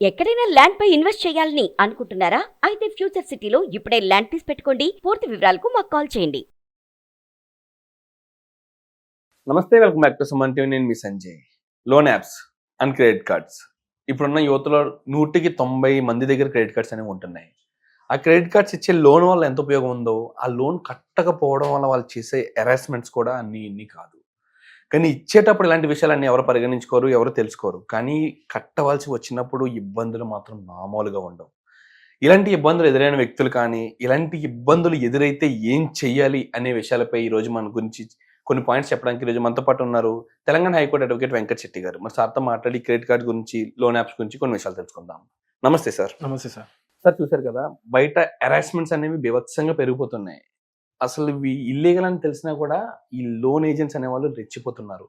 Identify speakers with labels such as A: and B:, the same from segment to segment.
A: ఎక్కడైనా ల్యాండ్ పై ఇన్వెస్ట్ చేయాలని అనుకుంటున్నారా? అయితే ఫ్యూచర్ సిటీలో ఇప్పుడే ల్యాండ్ తీసి పెట్టుకోండి. పూర్తి వివరాలకు మాకు కాల్ చేయండి.
B: నమస్తే, welcome back to Suman TV. నేను మీ Sanjay. Loan apps and credit cards. ఇప్పుడున్న యువతలో 190 మంది దగ్గర క్రెడిట్ కార్డ్స్ అనేవి ఉంటున్నాయి. ఆ క్రెడిట్ కార్డ్స్ ఇచ్చే లోన్ వల్ల ఎంత ఉపయోగం ఉందో, ఆ లోన్ కట్టకపోవడం వల్ల వాళ్ళు చేసే హెరాస్మెంట్స్ కూడా అన్ని కాదు. కానీ ఇచ్చేటప్పుడు ఇలాంటి విషయాలన్నీ ఎవరు పరిగణించుకోరు, ఎవరు తెలుసుకోరు. కానీ కట్టవలసి వచ్చినప్పుడు ఇబ్బందులు మాత్రం మామూలుగా ఉండవు. ఇలాంటి ఇబ్బందులు ఎదురైన వ్యక్తులు కానీ, ఇలాంటి ఇబ్బందులు ఎదురైతే ఏం చెయ్యాలి అనే విషయాలపై ఈరోజు మన గురించి కొన్ని పాయింట్స్ చెప్పడానికి ఈరోజు మనతో పాటు ఉన్నారు తెలంగాణ హైకోర్టు అడ్వకేట్ వెంకట్ శెట్టి గారు. మరి సార్తో మాట్లాడి క్రెడిట్ కార్డ్ గురించి, లోన్ యాప్స్ గురించి కొన్ని విషయాలు తెలుసుకుందాం. నమస్తే సార్.
C: నమస్తే సార్.
B: సార్, చూశారు కదా, బయట హెరాస్మెంట్స్ అనేవి బీభత్సంగా పెరిగిపోతున్నాయి. అసలు ఇవి ఇల్లీగల్ అని తెలిసినా కూడా ఈ లోన్ ఏజెంట్స్ అనేవాళ్ళు రెచ్చిపోతున్నారు.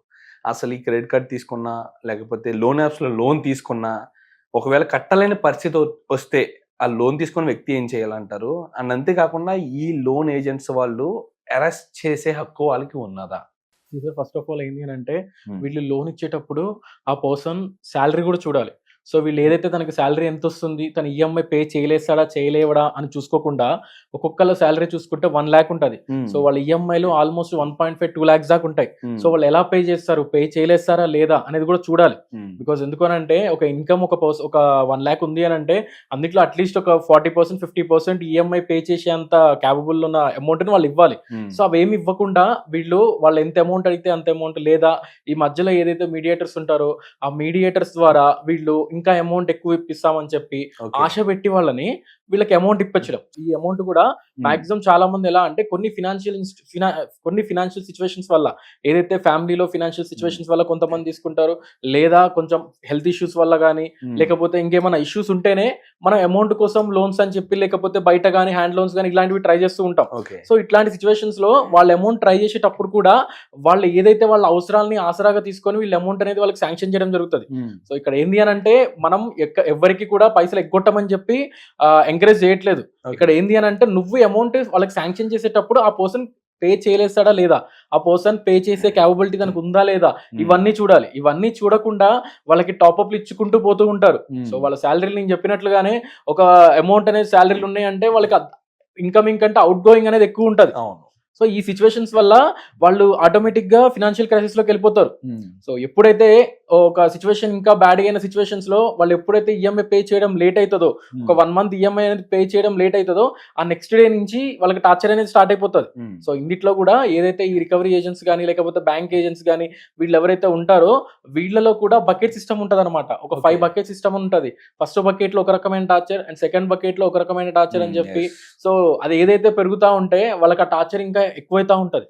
B: అసలు ఈ క్రెడిట్ కార్డ్ తీసుకున్నా, లేకపోతే లోన్ యాప్స్లో లోన్ తీసుకున్నా, ఒకవేళ కట్టలేని పరిస్థితి వస్తే ఆ లోన్ తీసుకున్న వ్యక్తి ఏం చేయాలంటారు? అండ్ అంతేకాకుండా ఈ లోన్ ఏజెంట్స్ వాళ్ళు అరెస్ట్ చేసే హక్కు వాళ్ళకి ఉన్నదా?
C: ఫస్ట్ ఆఫ్ ఆల్ ఏంటి అంటే, వీళ్ళు లోన్ ఇచ్చేటప్పుడు ఆ పర్సన్ శాలరీ కూడా చూడాలి. సో వీళ్ళు ఏదైతే తనకి శాలరీ ఎంత వస్తుంది, తన ఈఎంఐ పే చేయలేస్తాడా చేయలేవడా అని చూసుకోకుండా, ఒక్కొక్కళ్ళ శాలరీ చూసుకుంటే 1 lakh ఉంటుంది. సో వాళ్ళ ఈఎంఐలు ఆల్మోస్ట్ 1.5-2 lakhs దాకా ఉంటాయి. సో వాళ్ళు ఎలా పే చేస్తారు, పే చేయలేస్తారా లేదా అనేది కూడా చూడాలి. బికాస్ ఎందుకనంటే, ఒక ఇన్కమ్ ఒక 1 lakh ఉంది అని అంటే, అందులో అట్లీస్ట్ ఒక 40% 50% ఈఎంఐ పే చేసేంత క్యాపబుల్ ఉన్న అమౌంట్ ని వాళ్ళు ఇవ్వాలి. సో అవేమి ఇవ్వకుండా వీళ్ళు వాళ్ళు ఎంత అమౌంట్ అడిగితే అంత అమౌంట్, లేదా ఈ మధ్యలో ఏదైతే మీడియేటర్స్ ఉంటారో ఆ మీడియేటర్స్ ద్వారా వీళ్ళు ఇంకా అమౌంట్ ఎక్కువ ఇప్పిస్తామని చెప్పి ఆశ పెట్టి వాళ్ళని వీళ్ళకి అమౌంట్ ఇప్పించడం. ఈ అమౌంట్ కూడా మాక్సిమం చాలా మంది ఎలా అంటే, కొన్ని ఫినాన్షియల్ సిచ్యువేషన్స్ వల్ల, ఏదైతే ఫ్యామిలీలో ఫినాన్షియల్ సిచ్యువేషన్స్ వల్ల కొంతమంది తీసుకుంటారు, లేదా కొంచెం హెల్త్ ఇష్యూస్ వల్ల కానీ, లేకపోతే ఇంకేమైనా ఇష్యూస్ ఉంటేనే మనం అమౌంట్ కోసం లోన్స్ అని చెప్పి, లేకపోతే బయట కానీ హ్యాండ్ లోన్స్ కానీ ఇలాంటివి ట్రై చేస్తూ ఉంటాం. సో ఇట్లాంటి సిచ్యువేషన్స్ లో వాళ్ళ అమౌంట్ ట్రై చేసేటప్పుడు కూడా వాళ్ళు ఏదైతే వాళ్ళ అవసరాలని ఆసరాగా తీసుకొని వీళ్ళ అమౌంట్ అనేది వాళ్ళకి శాంక్షన్ చేయడం జరుగుతుంది. సో ఇక్కడ ఏంది అని అంటే, మనం ఎవరికి కూడా పైసలు ఎగ్గొట్టమని చెప్పి ఎంకరేజ్ చేయట్లేదు. ఇక్కడ ఏంది అని అంటే, నువ్వు అమౌంట్ వాళ్ళకి శాంక్షన్ చేసేటప్పుడు ఆ పర్సన్ పే చేయలేస్తాడా లేదా, ఆ పర్సన్ పే చేసే క్యాపబిలిటీ దానికి ఉందా లేదా, ఇవన్నీ చూడాలి. ఇవన్నీ చూడకుండా వాళ్ళకి టాప్అప్లు ఇచ్చుకుంటూ పోతూ ఉంటారు. సో వాళ్ళ శాలరీలు నేను చెప్పినట్లుగానే ఒక అమౌంట్ అనేది శాలరీలు ఉన్నాయంటే వాళ్ళకి ఇన్కమింగ్ కంటే అవుట్ గోయింగ్ అనేది ఎక్కువ ఉంటుంది. సో ఈ సిచ్యువేషన్స్ వల్ల వాళ్ళు ఆటోమేటిక్ గా ఫినాన్షియల్ క్రైసిస్ లోకి వెళ్ళిపోతారు. సో ఎప్పుడైతే ఒక సిచ్యువేషన్ ఇంకా బ్యాడ్ అయిన సిచ్యువేషన్స్ లో వాళ్ళు ఎప్పుడైతే ఈఎంఐ పే చేయడం లేట్ అవుతుందో, ఒక 1 month ఈఎంఐ అనేది పే చేయడం లేట్ అవుతుందో, ఆ నెక్స్ట్ డే నుంచి వాళ్ళకి టార్చర్ అనేది స్టార్ట్ అయిపోతుంది. సో ఇందులో కూడా ఏదైతే ఈ రికవరీ ఏజెంట్స్ కానీ, లేకపోతే బ్యాంక్ ఏజెంట్స్ కానీ, వీళ్ళు ఎవరైతే ఉంటారో వీళ్ళలో కూడా బకెట్ సిస్టమ్ ఉంటుంది అనమాట. ఒక 5 bucket సిస్టమ్ ఉంటుంది. ఫస్ట్ బకెట్ లో ఒక రకమైన టార్చర్, అండ్ సెకండ్ బకెట్ లో ఒక రకమైన టార్చర్ అని చెప్పి, సో అది ఏదైతే పెరుగుతా ఉంటే వాళ్ళకి ఆ టార్చర్ ఇంకా ఎక్కువైతా ఉంటది.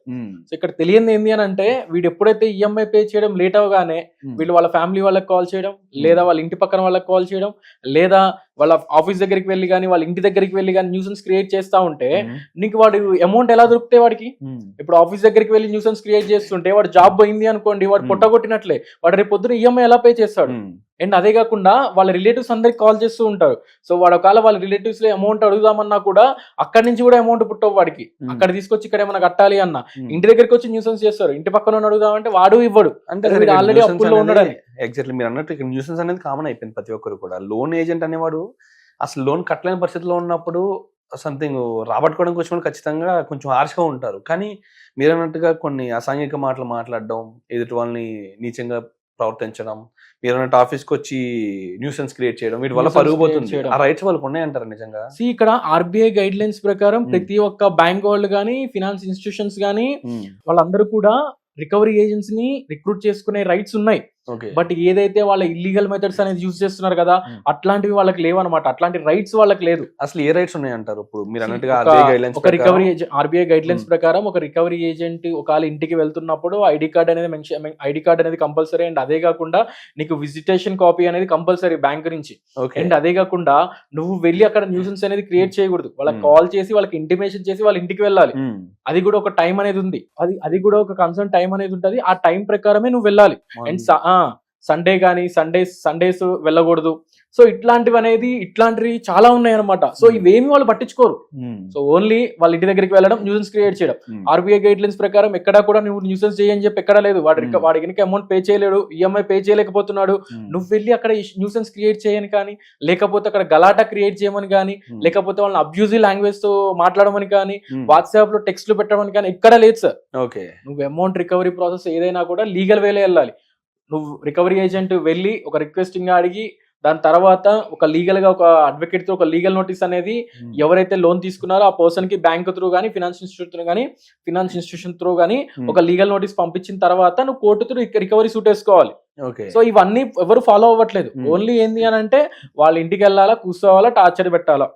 C: సో ఇక్కడ తెలియదు ఏంది అని అంటే, వీడు ఎప్పుడైతే ఈఎంఐ పే చేయడం లేట్ అవగానే వీళ్ళు వాళ్ళ ఫ్యామిలీ వాళ్ళకి కాల్ చేయడం, లేదా వాళ్ళ ఇంటి పక్కన వాళ్ళకి కాల్ చేయడం, లేదా వాళ్ళ ఆఫీస్ దగ్గరికి వెళ్ళి కానీ, వాళ్ళ ఇంటి దగ్గరికి వెళ్ళి కానీ న్యూసెన్స్ క్రియేట్ చేస్తా ఉంటే, నీకు వాడు అమౌంట్ ఎలా దొరుకుతాయి వాడికి? ఇప్పుడు ఆఫీస్ దగ్గరికి వెళ్ళి న్యూసెన్స్ క్రియేట్ చేస్తుంటే వాడు జాబ్ పోయింది అనుకోండి, వాడు పొట్టగొట్టినట్లే. వాడు రేపు పొద్దున ఈఎంఐ ఎలా పే చేస్తాడు? అండ్ అదే కాకుండా వాళ్ళ రిలేటివ్స్ అందరికి కాల్ చేస్తూ ఉంటారు. సో వాడు ఒకవేళ వాళ్ళ రిలేటివ్స్ లో అమౌంట్ అడుగుదామన్నా కూడా అక్కడి నుంచి కూడా అమౌంట్ పుట్టవు వాడికి. అక్కడ తీసుకొచ్చి ఇక్కడ ఏమైనా కట్టాలి అన్న ఇంటి దగ్గరికి వచ్చి న్యూసెన్స్ చేస్తారు. ఇంటి పక్కన అడుగుదామంటే వాడు ఇవ్వడు, అంటే ఆల్రెడీ అప్పుల్లో ఉండడానికి.
B: ఎగ్జాక్ట్లీ మీరు అన్నట్టు ఇక్కడ న్యూసెన్స్ అనేది కామన్ అయిపోయింది ప్రతి ఒక్కరు కూడా. లోన్ ఏజెంట్ అనేవాడు అసలు లోన్ కట్టలేని పరిస్థితిలో ఉన్నప్పుడు సంథింగ్ రాబట్టుకోవడానికి వచ్చినప్పుడు ఖచ్చితంగా కొంచెం హార్ష్గా ఉంటారు. కానీ మీరు అన్నట్టుగా కొన్ని అసాంఘిక మాటలు మాట్లాడడం, ఎదుటి వాళ్ళని నీచంగా ప్రవర్తించడం, మీరు అన్నట్టు ఆఫీస్కి వచ్చి న్యూసెన్స్ క్రియేట్ చేయడం, వీటి వల్ల పరుగుపోతుంది. ఆ రైట్స్ వాళ్ళకు ఉన్నాయంటారు నిజంగా?
C: ఇక్కడ ఆర్బీఐ గైడ్ లైన్స్ ప్రకారం ప్రతి ఒక్క బ్యాంక్ వాళ్ళు కానీ, ఫినాన్స్ ఇన్స్టిట్యూషన్స్ కానీ, వాళ్ళందరూ కూడా రికవరీ ఏజెంట్స్ ని రిక్రూట్ చేసుకునే రైట్స్ ఉన్నాయి. బట్ ఏదైతే వాళ్ళ ఇల్లీగల్ మెథడ్స్ అనేది యూజ్ చేస్తున్నారు కదా, అట్లాంటివి వాళ్ళకి లేవు అనమాట. అట్లాంటి రైట్స్ వాళ్ళకి లేదు.
B: అసలు ఏ రైట్స్ ఉన్నాయంటారు? ఇప్పుడు మీరు అన్నట్టుగా
C: ఆర్బీఐ గైడ్ లైన్స్ ప్రకారం ఒక రికవరీ ఏజెంట్ ఒకవేళ ఇంటికి వెళ్తున్నప్పుడు ఐడి కార్డ్ అనేది కంపల్సరీ. అండ్ అదే కాకుండా నీకు విజిటేషన్ కాపీ అనేది కంపల్సరీ బ్యాంక్ నుంచి. అండ్ అదే కాకుండా నువ్వు వెళ్ళి అక్కడ న్యూసెన్స్ అనేది క్రియేట్ చేయకూడదు. వాళ్ళకి కాల్ చేసి వాళ్ళకి ఇంటిమేషన్ చేసి వాళ్ళ ఇంటికి వెళ్ళాలి. అది కూడా ఒక టైం అనేది ఉంది. అది కూడా ఒక కన్సర్న్ టైం అనేది ఉంటుంది. ఆ టైం ప్రకారమే నువ్వు వెళ్ళాలి. అండ్ సండే కానీ సండేస్ వెళ్ళకూడదు. సో ఇట్లాంటివి చాలా ఉన్నాయి అనమాట. సో ఇవేమి వాళ్ళు పట్టించుకోరు. సో ఓన్లీ వాళ్ళ ఇంటి దగ్గరికి వెళ్ళడం, న్యూసెన్స్ క్రియేట్ చేయడం. ఆర్బీఐ గైడ్ లైన్స్ ప్రకారం ఎక్కడా కూడా నువ్వు న్యూసెన్స్ చేయని చెప్పి ఎక్కడా లేదు. వాడి కనుక అమౌంట్ పే చేయలేడు, ఈఎంఐ పే చేయలేకపోతున్నాడు, నువ్వు వెళ్ళి అక్కడ న్యూసెన్స్ క్రియేట్ చేయని కానీ, లేకపోతే అక్కడ గలాటా క్రియేట్ చేయమని కానీ, లేకపోతే వాళ్ళని అబ్యూజివ్ లాంగ్వేజ్ తో మాట్లాడమని కానీ, వాట్సాప్ లో టెక్స్ట్లు పెట్టమని కానీ ఎక్కడ లేదు సార్.
B: ఓకే,
C: నువ్వు అమౌంట్ రికవరీ ప్రాసెస్ ఏదైనా కూడా లీగల్ వేలో వెళ్ళాలి. నువ్వు రికవరీ ఏజెంట్ వెళ్ళి ఒక రిక్వెస్టింగ్ అడిగి దాని తర్వాత ఒక లీగల్ గా ఒక అడ్వకేట్ తో ఒక లీగల్ నోటీస్ అనేది ఎవరైతే లోన్ తీసుకున్నారో ఆ పర్సన్ కి బ్యాంక్ త్రూ కానీ ఫినాన్స్ ఇన్స్టిట్యూషన్ త్రూ కానీ ఒక లీగల్ నోటీస్ పంపించిన తర్వాత నువ్వు కోర్టు త్రూ రికవరీ సూట్ వేసుకోవాలి. సో ఇవన్నీ ఎవరు ఫాలో అవ్వట్లేదు. ఓన్లీ ఏంది అని అంటే వాళ్ళ ఇంటికి వెళ్ళాలా, కూర్చోవాలా, టార్చర్ పెట్టాలా.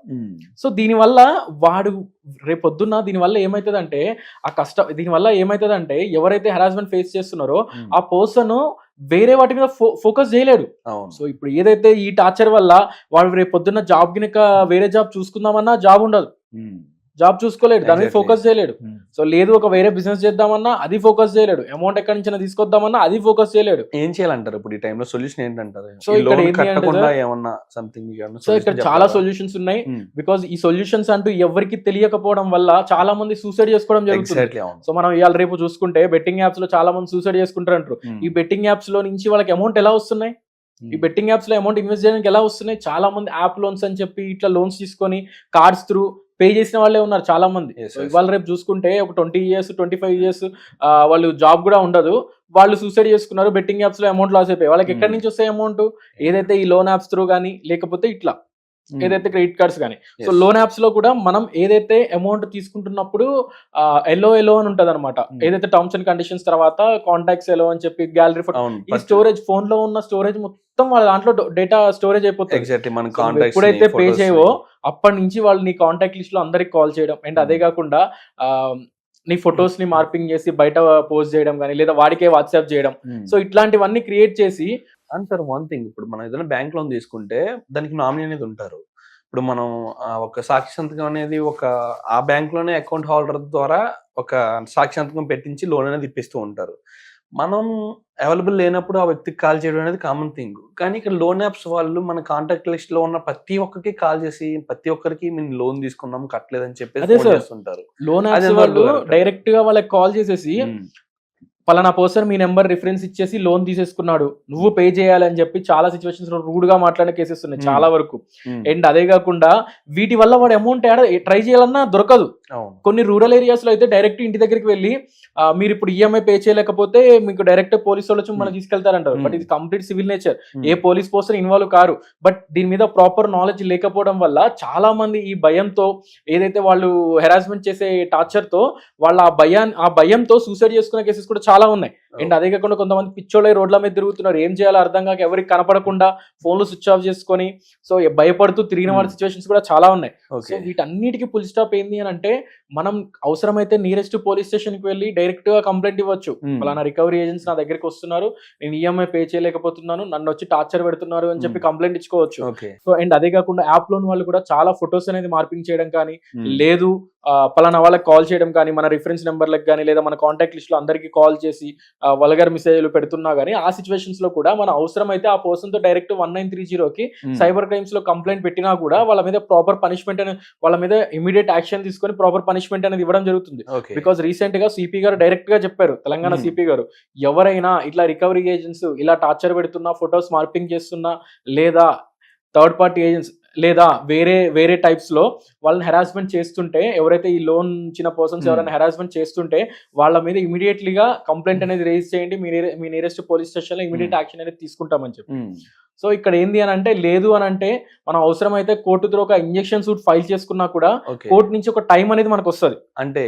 C: సో దీనివల్ల వాడు రేపొద్దున్న దీనివల్ల ఏమైతుందంటే ఎవరైతే హెరాస్మెంట్ ఫేస్ చేస్తున్నారో ఆ పర్సన్ వేరే వాటి మీద ఫోకస్ చేయలేడు. సో ఇప్పుడు ఏదైతే ఈ టార్చర్ వల్ల వాడు రేపు పొద్దున్న జాబ్ గినక వేరే జాబ్ చూసుకుందామన్నా జాబ్ ఉండదు, జాబ్ చూసుకోలేడు, దాని మీద ఫోకస్ చేయలేడు. సో లేదు ఒక వేరే బిజినెస్ చేద్దామన్నా అది ఫోకస్ చేయలేడు, అమౌంట్ ఎక్కడి నుంచి తీసుకొద్దామన్నా అది ఫోకస్ చేయలేడు.
B: ఏం చేయాలంటారు ఇప్పుడు ఈ టైంలో? సొల్యూషన్ ఏంటంటారు?
C: సో ఇక్కడ చాలా సొల్యూషన్స్ ఉన్నాయి. బికాస్ ఈ సొల్యూషన్స్ అంటూ ఎవరికి తెలియకపోవడం వల్ల చాలా మంది సూసైడ్ చేసుకోవడం జరుగుతుంది. సో మనం ఇవాళ రేపు చూసుకుంటే బెట్టింగ్ యాప్స్ లో చాలా మంది సూసైడ్ చేసుకుంటారు అంటారు. ఈ బెట్టింగ్ యాప్స్ లో నుంచి వాళ్ళకి అమౌంట్ ఎలా వస్తున్నాయి? ఈ బెట్టింగ్ యాప్స్ లో అమౌంట్ ఇన్వెస్ట్ చేయడానికి ఎలా వస్తున్నాయి? చాలా మంది యాప్ లోన్స్ అని చెప్పి ఇట్లా లోన్స్ తీసుకొని కార్డ్స్ త్రూ పే చేసిన వాళ్ళే ఉన్నారు చాలా మంది. ఇవాళ రేపు చూసుకుంటే ఒక 20 years 25 years వాళ్ళు జాబ్ కూడా ఉండదు, వాళ్ళు సూసైడ్ చేసుకున్నారు, బెట్టింగ్ యాప్స్ లో అమౌంట్ లాస్ అయిపోయి. వాళ్ళకి ఎక్కడి నుంచి వస్తాయి అమౌంట్? ఏదైతే ఈ లోన్ యాప్స్ త్రూ కానీ లేకపోతే ఇట్లా ఏదైతే క్రెడిట్ కార్డ్స్ కానీ. సో లోన్ యాప్స్ లో కూడా మనం ఏదైతే అమౌంట్ తీసుకుంటున్నప్పుడు ఎల్లో అని ఉంటది అనమాట. ఏదైతే టర్మ్స్ అండ్ కండిషన్స్ తర్వాత కాంటాక్ట్స్ ఎల్లో అని చెప్పి గ్యాలరీ ఫోటో, ఈ స్టోరేజ్ ఫోన్ లో ఉన్న స్టోరేజ్ మొత్తం వాళ్ళ దాంట్లో డేటా స్టోరేజ్ అయిపోతుంది. ఎప్పుడైతే పే చేయవో అప్పటి నుంచి వాళ్ళు నీ కాంటాక్ట్ లిస్ట్ లో అందరికి కాల్ చేయడం, అండ్ అదే కాకుండా నీ ఫొటోస్ ని మార్పింగ్ చేసి బయట పోస్ట్ చేయడం కానీ, లేదా వాడికే వాట్సాప్ చేయడం. సో ఇట్లాంటివన్నీ క్రియేట్ చేసి
B: అంటారు. వన్ థింగ్, ఇప్పుడు మనం ఏదైనా బ్యాంక్ లోన్ తీసుకుంటే దానికి నామినీ అనేది ఉంటారు. ఇప్పుడు మనం ఒక సాక్షి సంతకం అనేది ఆ బ్యాంక్ లోనే అకౌంట్ హోల్డర్ ద్వారా ఒక సాక్షి సంతకం పెట్టించి లోన్ అనేది ఇప్పిస్తూ ఉంటారు. మనం అవైలబుల్ లేనప్పుడు ఆ వ్యక్తికి కాల్ చేయడం అనేది కామన్ థింగ్. కానీ ఇక్కడ లోన్ యాప్స్ వాళ్ళు మన కాంటాక్ట్ లిస్ట్ లో ఉన్న ప్రతి ఒక్కరికి కాల్ చేసి ప్రతి ఒక్కరికి మేము లోన్ తీసుకున్నాం కట్టలేదని చెప్పేసి
C: లోన్ యాప్స్ వాళ్ళు డైరెక్ట్ గా వాళ్ళకి కాల్ చేసేసి పలానా పర్సన్ మీ నెంబర్ రిఫరెన్స్ ఇచ్చేసి లోన్ తీసేసుకున్నాడు, నువ్వు పే చేయాలని చెప్పి చాలా సిచ్యువేషన్స్ లో రూడ్ గా మాట్లాడే కేసెస్ ఉన్నాయి చాలా వరకు. అండ్ అదే కాకుండా వీటి వల్ల వాడు అమౌంట్ ట్రై చేయాలన్నా దొరకదు. కొన్ని రూరల్ ఏరియాస్ లో అయితే డైరెక్ట్ ఇంటి దగ్గరికి వెళ్ళి మీరు ఇప్పుడు ఈఎంఐ పే చేయలేకపోతే మీకు డైరెక్ట్ పోలీసు వాళ్ళు వచ్చి మనం తీసుకెళ్తారంటారు. బట్ ఇది complete civil nature, A police person involve car. But దీని మీద ప్రాపర్ నాలెడ్జ్ లేకపోవడం వల్ల చాలా మంది ఈ భయంతో ఏదైతే వాళ్ళు హెరాస్మెంట్ చేసే టార్చర్ తో వాళ్ళ ఆ భయంతో సూసైడ్ చేసుకునే కేసెస్ కూడా చాలా ఉన్నాయి. అండ్ అదే కాకుండా కొంతమంది పిచ్చోళ్ళై రోడ్ల మీద తిరుగుతున్నారు, ఏం చేయాలో అర్థం కాక ఎవరికి కనపడకుండా ఫోన్లు స్విచ్ ఆఫ్ చేసుకొని సో భయపడుతూ తిరిగిన వాళ్ళ సిచ్యువేషన్స్ కూడా చాలా ఉన్నాయి. సో వీటన్నిటికీ ఫుల్ స్టాప్ ఏంది అని అంటే మనం అవసరమైతే నియరెస్ట్ పోలీస్ స్టేషన్ కి వెళ్ళి డైరెక్ట్ గా కంప్లైంట్ ఇవ్వచ్చు. అలానా రికవరీ ఏజెంట్స్ నా దగ్గరికి వస్తున్నారు, నేను ఈఎంఐ పే చేయలేకపోతున్నాను, నన్ను వచ్చి టార్చర్ పెడుతున్నారు అని చెప్పి కంప్లైంట్ ఇచ్చుకోవచ్చు. సో అండ్ అదే కాకుండా యాప్ లోన్ వాళ్ళు కూడా చాలా ఫొటోస్ అనేది మార్పింగ్ చేయడం కానీ, లేదు పలానా వాళ్ళకి కాల్ చేయడం కానీ, మన రిఫరెన్స్ నెంబర్లకు కానీ, లేదా మన కాంటాక్ట్ లిస్ట్ లో అందరికి కాల్ చేసి వల్గర్ మెసేజ్లు పెడుతున్నా గానీ ఆ సిచ్యువేషన్స్ లో కూడా మన అవసరం అయితే ఆ పర్సన్ తో డైరెక్ట్ 1930కి సైబర్ క్రైమ్స్ లో కంప్లైంట్ పెట్టినా కూడా వాళ్ళ మీద ప్రాపర్ పనిష్మెంట్ అనేది, వాళ్ళ మీద ఇమీడియట్ యాక్షన్ తీసుకొని ప్రాపర్ పనిష్మెంట్ అనేది ఇవ్వడం జరుగుతుంది. బికాస్ రీసెంట్ గా సిపి గారు డైరెక్ట్ గా చెప్పారు, తెలంగాణ సిపి గారు, ఎవరైనా ఇట్లా రికవరీ ఏజెంట్స్ ఇలా టార్చర్ పెడుతున్నా, ఫొటోస్ మార్పింగ్ చేస్తున్నా, లేదా థర్డ్ పార్టీ ఏజెంట్స్ లేదా వేరే టైప్స్ లో వాళ్ళని హెరాస్మెంట్ చేస్తుంటే, ఎవరైతే ఈ లోన్ ఇచ్చిన పర్సన్స్ ఎవరైనా హెరాస్మెంట్ చేస్తుంటే వాళ్ళ మీద ఇమీడియట్లీగా కంప్లైంట్ అనేది రేజ్ చేయండి, మీ నియరెస్ట్ పోలీస్ స్టేషన్ లో ఇమీడియట్ యాక్షన్ అనేది తీసుకుంటామని చెప్పి. సో ఇక్కడ ఏంది అని అంటే, లేదు అని అంటే మనం అవసరమైతే కోర్టు త్రూ ఒక ఇంజెక్షన్ సూట్ ఫైల్ చేసుకున్నా కూడా కోర్టు నుంచి ఒక టైం అనేది మనకు వస్తుంది.
B: అంటే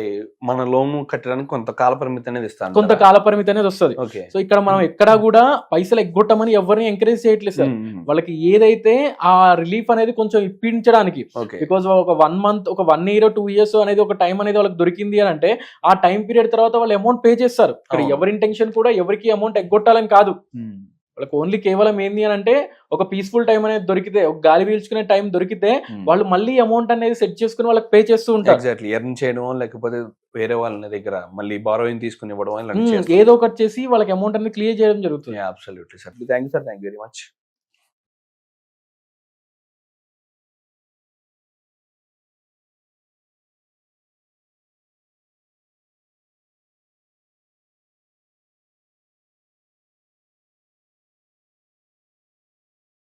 B: మన లోన్ కట్టడానికి కొంత కాల పరిమితి అనేది ఇస్తాను,
C: కొంత కాల పరిమితి అనేది వస్తుంది. సో ఇక్కడ మనం ఎక్కడా కూడా పైసలు ఎగ్గొట్టమని ఎవరిని ఎంకరేజ్ చేయట్లేదు సార్. వాళ్ళకి ఏదైతే ఆ రిలీఫ్ అనేది కొంచెం ఇప్పించడానికి, బికాస్ ఒక 1 month, ఒక 1 year 2 years అనేది ఒక టైం అనేది వాళ్ళకి దొరికింది అని అంటే ఆ టైం పీరియడ్ తర్వాత వాళ్ళు అమౌంట్ పే చేస్తారు. ఇక్కడ ఎవరి ఇంటెన్షన్ కూడా ఎవరికి అమౌంట్ ఎగ్గొట్టాలని కాదు. వాళ్ళకి ఓన్లీ కేవలం ఏంది అని అంటే ఒక పీస్ఫుల్ టైం అనేది దొరికితే, ఒక గాలి పీల్చుకునే టైం దొరికితే వాళ్ళు మళ్ళీ అమౌంట్ అనేది సెట్ చేసుకుని వాళ్ళకి పే చేస్తూ ఉంటారు.
B: ఎగ్జాక్ట్లీ, ఎర్న్ చేయడం లేకపోతే వేరే వాళ్ళ దగ్గర మళ్ళీ బారోయింగ్ తీసుకుని ఇవ్వడం
C: ఏదో ఒకటి చేసి వాళ్ళకి అమౌంట్ అనేది క్లియర్ చేయడం జరుగుతుంది.
B: Absolutely sir. Thank you sir, thank you very much.